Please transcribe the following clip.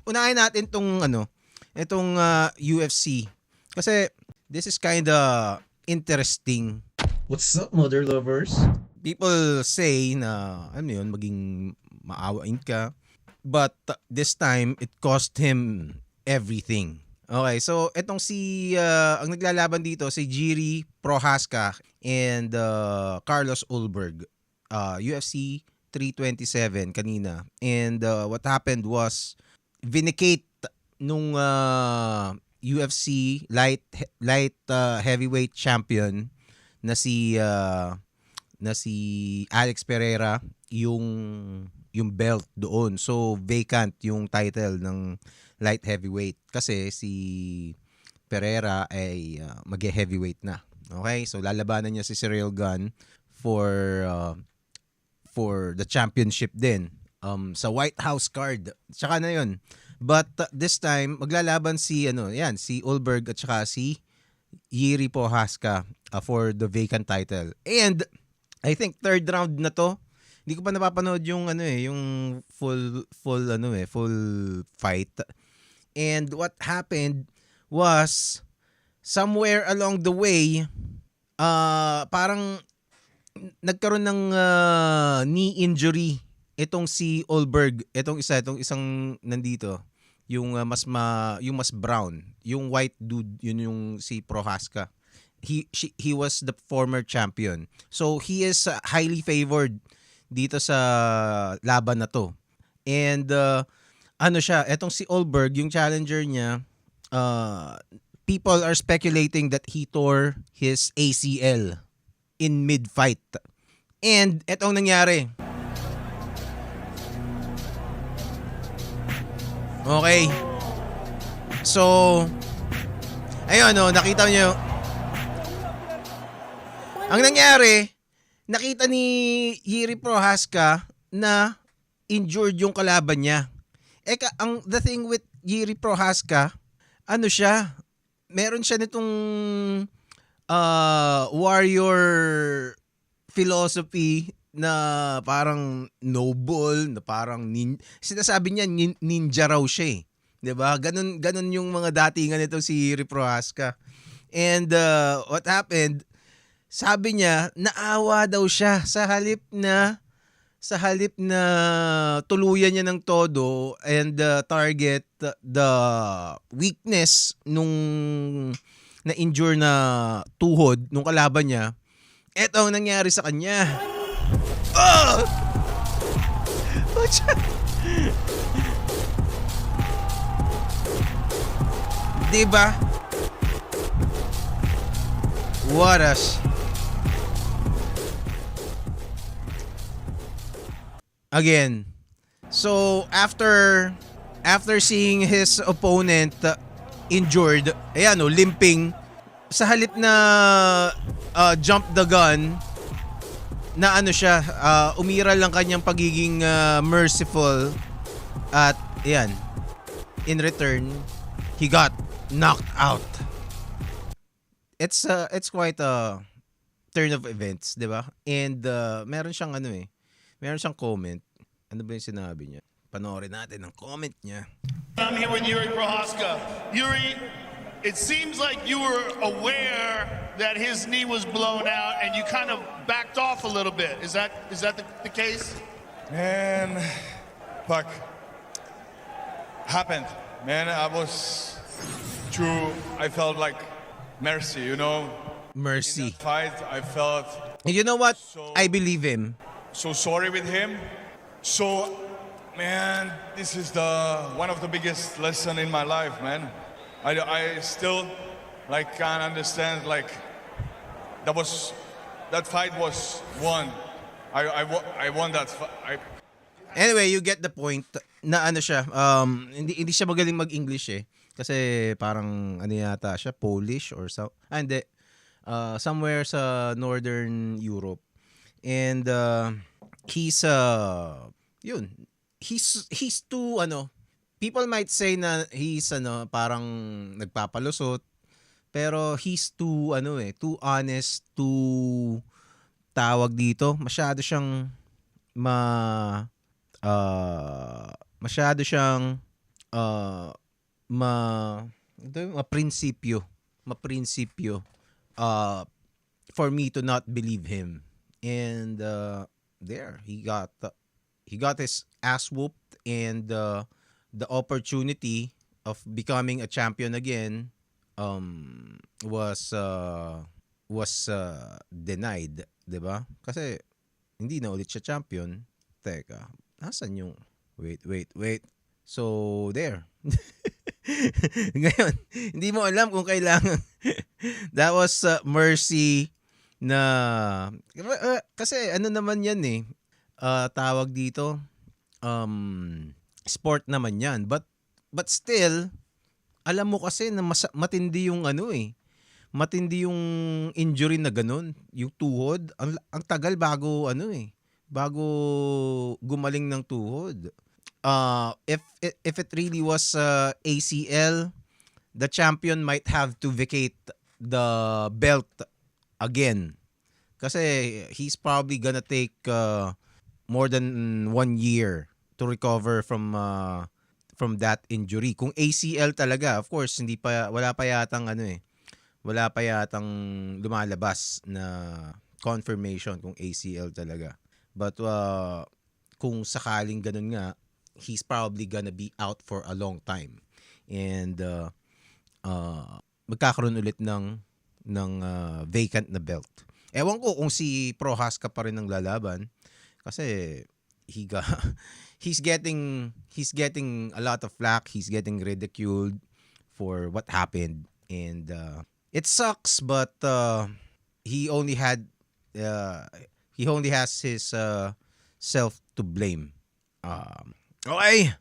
unahin natin itong UFC. Kasi this is kinda interesting. What's up, mother lovers? People say na, maging maawain ka. But this time, it cost him everything. Okay, so etong ang naglalaban dito, si Jiri Prohaska and Carlos Ulberg. UFC 327 kanina. And what happened was, vindicate nung UFC light heavyweight champion na si Alex Pereira yung belt doon. So vacant yung title ng light heavyweight kasi si Pereira ay mag-heavyweight na. Okay? So lalabanan niya si Ciryl Gane for the championship din sa White House card. Tsaka na 'yon. But this time maglalaban si Ulberg at saka si Jiri Prohaska for the vacant title. And I think third round na to. Hindi ko pa napapanood yung full fight. And what happened was somewhere along the way parang nagkaroon ng knee injury itong si Ulberg, itong isang nandito, yung mas brown, yung white dude, yun yung si Prohaska. He was the former champion. So he is highly favored dito sa laban na to. And etong si Ulberg, yung challenger niya, people are speculating that he tore his ACL in mid-fight. And etong nangyari. Okay. So, ayun, nakita niyo. Ang nangyari, nakita ni Jiri Prohaska na injured yung kalaban niya. The thing with Jiri Prohaska, meron siya nitong warrior philosophy na parang noble, na parang sinasabi niya ninja raw siya eh. 'Di ba? Ganun yung mga datingan nito si Jiri Prohaska. And what happened? Sabi niya, naawa daw siya sa halip na tuluyan niya ng todo and target the weakness nung na-injure na tuhod nung kalaban niya. Eto ang nangyari sa kanya. Oh! Diba? What us? Again. So after seeing his opponent injured, limping, sa halip na jump the gun, na siya, umiral lang kanyang pagiging merciful, at in return, he got knocked out. It's quite a turn of events, 'di ba? And meron siyang comment. Ano ba yung sinabi niya? Panoorin natin ang comment niya. I'm here with Jiri Prohaska. Jiri, it seems like you were aware that his knee was blown out and you kind of backed off a little bit. Is that the case? Man, fuck. Happened. Man, I felt like mercy, Mercy. In that fight, I felt And you know what? I believe him. so sorry with him. So, man, this is one of the biggest lesson in my life, man. I still can't understand that fight was won. I won that fight. Anyway, you get the point na siya. Hindi siya magaling mag-English eh. Kasi parang yata siya, Polish or hindi. Somewhere sa Northern Europe. And he's too people might say na he's parang nagpapalusot, pero he's too too honest, too tawag dito, masyado siyang uh, ma maprinsipyo uh, for me to not believe him. And there he got his ass whooped, and the opportunity of becoming a champion again was denied, 'di ba? Kasi hindi na ulit siya champion. Teka, nasan yung wait. So there. Ngayon, hindi mo alam kung kailangan. That was Mercy na kasi ano naman 'yan eh. Tawag dito sport naman 'yan. But still, alam mo kasi na matindi yung ano eh. Matindi yung injury na ganun, yung tuhod. Ang tagal bago ano eh, bago gumaling ng tuhod. If it really was ACL, the champion might have to vacate the belt again. Kasi he's probably gonna take more than 1 year to recover from that injury. Kung ACL talaga, of course, wala pa yatang lumalabas na confirmation kung ACL talaga. But kung sakaling ganun nga, he's probably gonna be out for a long time. And magkakaroon ulit ng vacant na belt. Ewan ko kung si Prohaska pa rin ang lalaban kasi he's getting a lot of flack, he's getting ridiculed for what happened, and it sucks, but he only has his self to blame. Okay,